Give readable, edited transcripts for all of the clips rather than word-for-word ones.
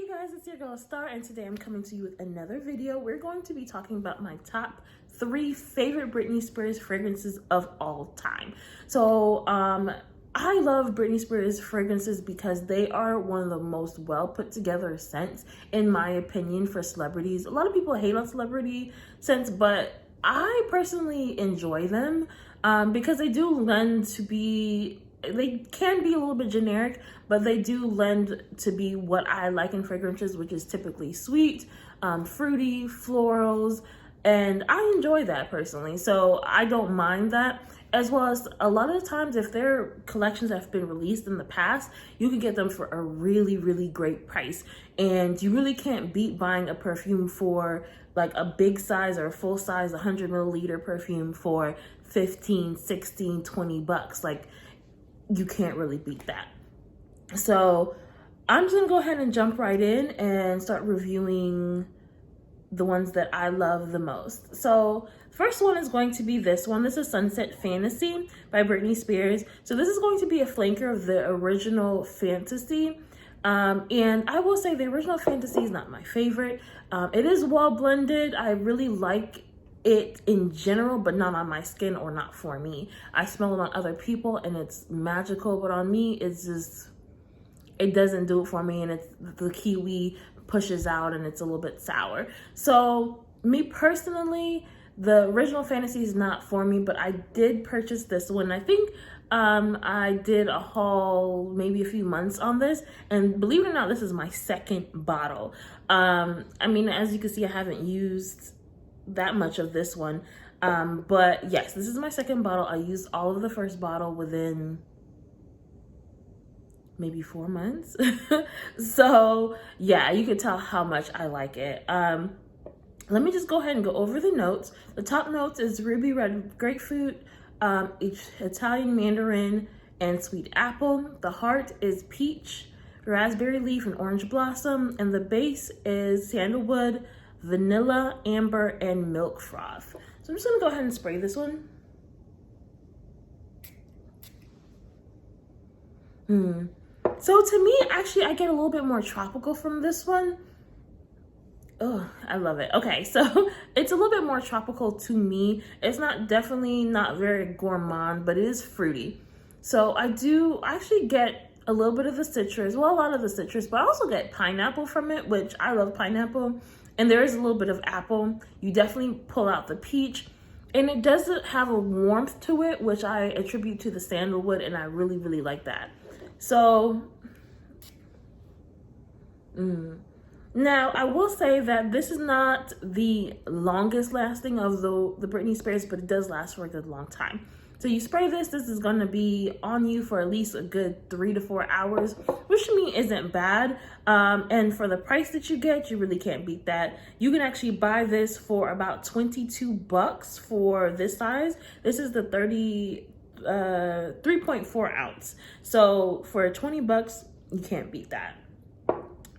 Hey guys, it's your girl Star, and today I'm coming to you with another video. We're going to be talking about my top 3 favorite Britney Spears fragrances of all time. So, I love Britney Spears fragrances because they are one of the most well put together scents, in my opinion, for celebrities. A lot of people hate on celebrity scents, but I personally enjoy them because they do lend to be, they can be a little bit generic, but they do lend to be what I like in fragrances, which is typically sweet, fruity, florals, and I enjoy that personally. So I don't mind that. As well as a lot of the times, if their collections have been released in the past, you can get them for a really, really great price. And you really can't beat buying a perfume for like a big size or a full size 100 milliliter perfume for 15, 16, 20 bucks. Like, you can't really beat that. So I'm just gonna go ahead and jump right in and start reviewing the ones that I love the most. So first one is going to be this one. This is Sunset Fantasy by Britney Spears. So this is going to be a flanker of the original Fantasy. And I will say the original Fantasy is not my favorite. It is well blended. I really like it in general, but not on my skin or not for me. I smell it on other people and it's magical, but on me, it's just, it doesn't do it for me, and it's the kiwi pushes out and it's a little bit sour. So me personally, the original Fantasy is not for me, but I did purchase this one. I think I did a haul maybe a few months on this, and believe it or not, this is my second bottle. I mean, as you can see, I haven't used that much of this one, but yes, this is my second bottle. I used all of the first bottle within maybe 4 months. So yeah, you can tell how much I like it. Let me just go ahead and go over the notes. The top notes is ruby red grapefruit, Italian mandarin, and sweet apple. The heart is peach, raspberry leaf, and orange blossom, and the base is sandalwood, vanilla, amber, and milk froth. So I'm just gonna go ahead and spray this one. So to me, actually, I get a little bit more tropical from this one. Oh, I love it. Okay, so it's a little bit more tropical to me. It's definitely not very gourmand, but it is fruity. So I do actually get a little bit of the citrus, well, a lot of the citrus, but I also get pineapple from it, which I love pineapple. And there is a little bit of apple. You definitely pull out the peach. And it doesn't have a warmth to it, which I attribute to the sandalwood, and I really, really like that. So, now I will say that this is not the longest lasting of the Britney Spears, but it does last for a good long time. So you spray this is going to be on you for at least a good 3 to 4 hours, which to me isn't bad. And for the price that you get, you really can't beat that. You can actually buy this for about 22 bucks for this size. This is the 3.4 ounce. So for 20 bucks, you can't beat that.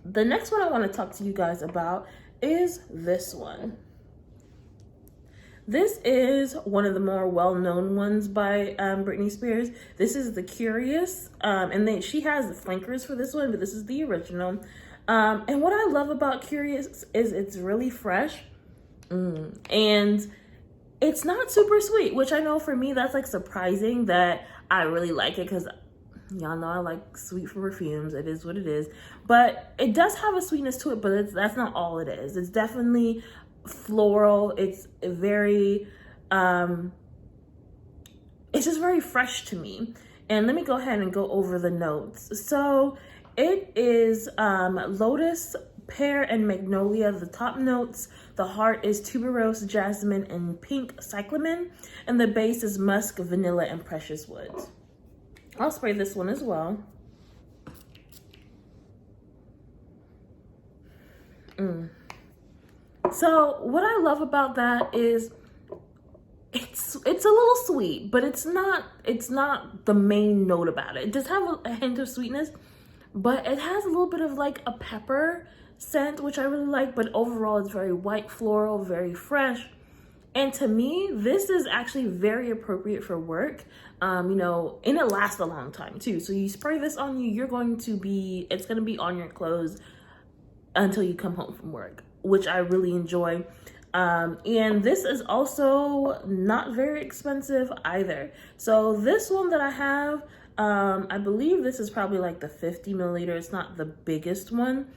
The next one I want to talk to you guys about is this one. This is one of the more well-known ones by Britney Spears. This is the Curious, and she has flankers for this one, but this is the original. And what I love about Curious is it's really fresh, and it's not super sweet, which I know for me, that's like surprising that I really like it, because y'all know I like sweet perfumes. It is what it is. But it does have a sweetness to it, but that's not all it is. It's definitely floral. It's very, it's just very fresh to me. And let me go ahead and go over the notes. So it is lotus, pear, and magnolia, the top notes. The heart is tuberose, jasmine, and pink cyclamen. And the base is musk, vanilla, and precious woods. I'll spray this one as well. So what I love about that is it's a little sweet, but it's not the main note about it. It does have a hint of sweetness, but it has a little bit of like a pepper scent, which I really like, but overall it's very white floral, very fresh. And to me, this is actually very appropriate for work, you know, and it lasts a long time too. So you spray this on you, it's going to be on your clothes until you come home from work, which I really enjoy. And this is also not very expensive either. So this one that I have, I believe this is probably like the 50 milliliter. It's not the biggest one.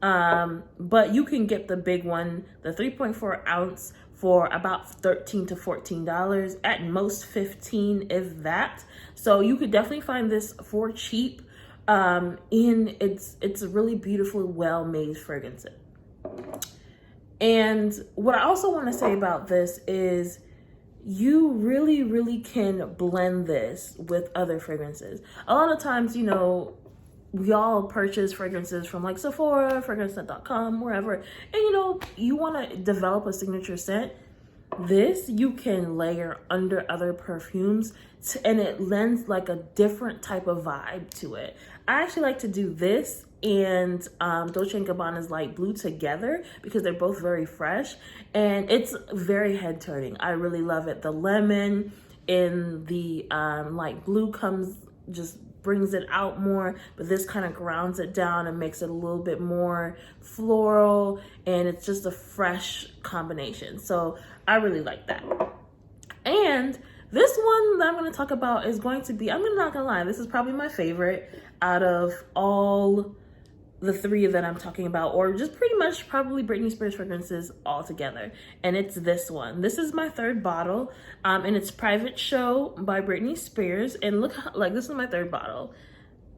But you can get the big one, the 3.4 ounce, for about $13 to $14, at most 15 if that. So you could definitely find this for cheap. And it's a really beautifully well-made fragrance. And what I also want to say about this is you really can blend this with other fragrances. A lot of times, you know, we all purchase fragrances from like Sephora, fragrancenet.com, wherever, and you know, you want to develop a signature scent. This you can layer under other perfumes and it lends like a different type of vibe to it. I actually like to do this and Dolce & Gabbana's Light Blue together because they're both very fresh and it's very head turning. I really love it. The lemon in the light blue just brings it out more, but this kind of grounds it down and makes it a little bit more floral, and it's just a fresh combination. So I really like that. And this one that I'm going to talk about is going to be, I'm not going to lie, this is probably my favorite out of all the three that I'm talking about, or just pretty much probably Britney Spears fragrances all together. And it's this one. This is my third bottle, and it's Private Show by Britney Spears. And look, like, this is my third bottle,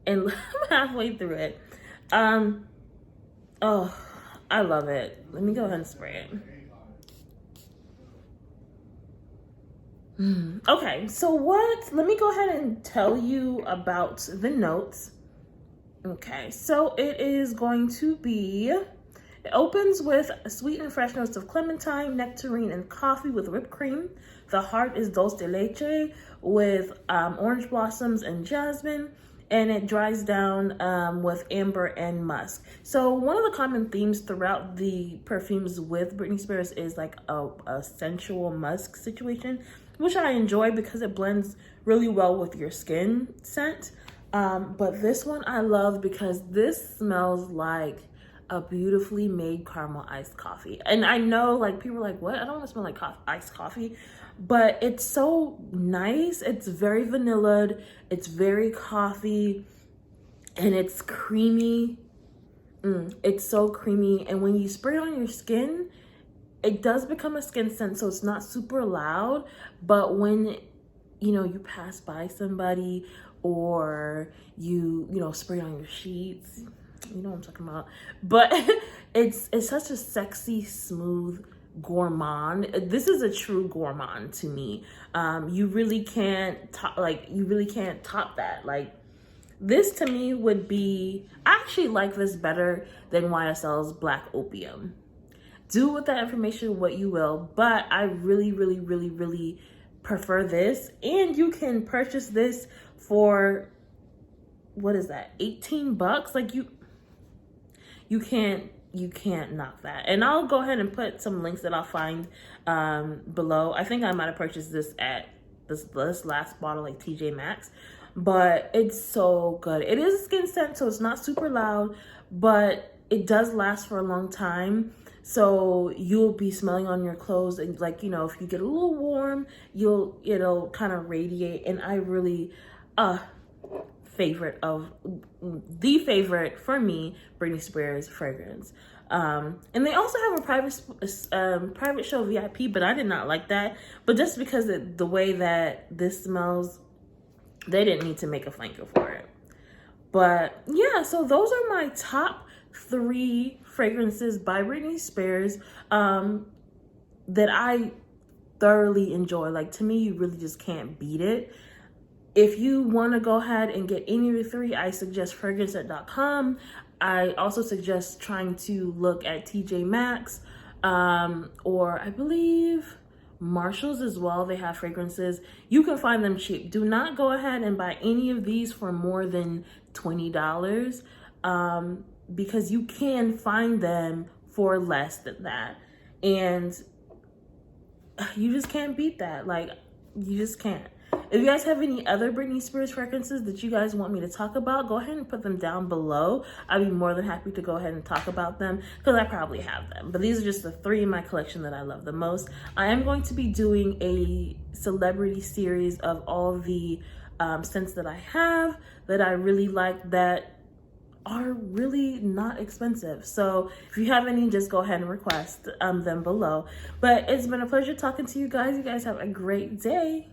and I'm halfway through it. Oh, I love it. Let me go ahead and spray it. Okay, so let me go ahead and tell you about the notes. Okay, so it is going to be, it opens with sweet and fresh notes of clementine, nectarine, and coffee with whipped cream. The heart is dulce de leche with orange blossoms and jasmine, and it dries down with amber and musk. So one of the common themes throughout the perfumes with Britney Spears is like a sensual musk situation, which I enjoy because it blends really well with your skin scent. But this one I love because this smells like a beautifully made caramel iced coffee. And I know like people are like, what? I don't want to smell like iced coffee, but it's so nice. It's very vanillaed. It's very coffee and it's creamy. It's so creamy. And when you spray it on your skin, it does become a skin scent. So it's not super loud, but when you know, you pass by somebody or you spray on your sheets, you know what I'm talking about. But it's such a sexy, smooth gourmand. This is a true gourmand to me. You really can't top that. Like, this to me would be, I actually like this better than YSL's Black Opium. Do with that information what you will, but I really prefer this. And you can purchase this for, what is that, 18 bucks? Like, you can't knock that. And I'll go ahead and put some links that I'll find below. I think I might have purchased this at this last bottle, like TJ Maxx, but it's so good. It is a skin scent, so it's not super loud, but it does last for a long time. So you'll be smelling on your clothes, and like, you know, if you get a little warm, it'll kind of radiate. And I really, favorite for me, Britney Spears fragrance. And they also have a private show VIP, but I did not like that. But just because the way that this smells, they didn't need to make a flanker for it. But yeah, so those are my top 3 fragrances by Britney Spears that I thoroughly enjoy. Like, to me, you really just can't beat it. If you want to go ahead and get any of the 3, I suggest fragrancenet.com. I also suggest trying to look at TJ Maxx, or I believe Marshalls as well. They have fragrances. You can find them cheap. Do not go ahead and buy any of these for more than $20, because you can find them for less than that. And you just can't beat that. Like, you just can't. If you guys have any other Britney Spears fragrances that you guys want me to talk about, go ahead and put them down below. I'd be more than happy to go ahead and talk about them because I probably have them. But these are just the 3 in my collection that I love the most. I am going to be doing a celebrity series of all the scents that I have that I really like that are really not expensive. So if you have any, just go ahead and request them below. But it's been a pleasure talking to you guys. You guys have a great day.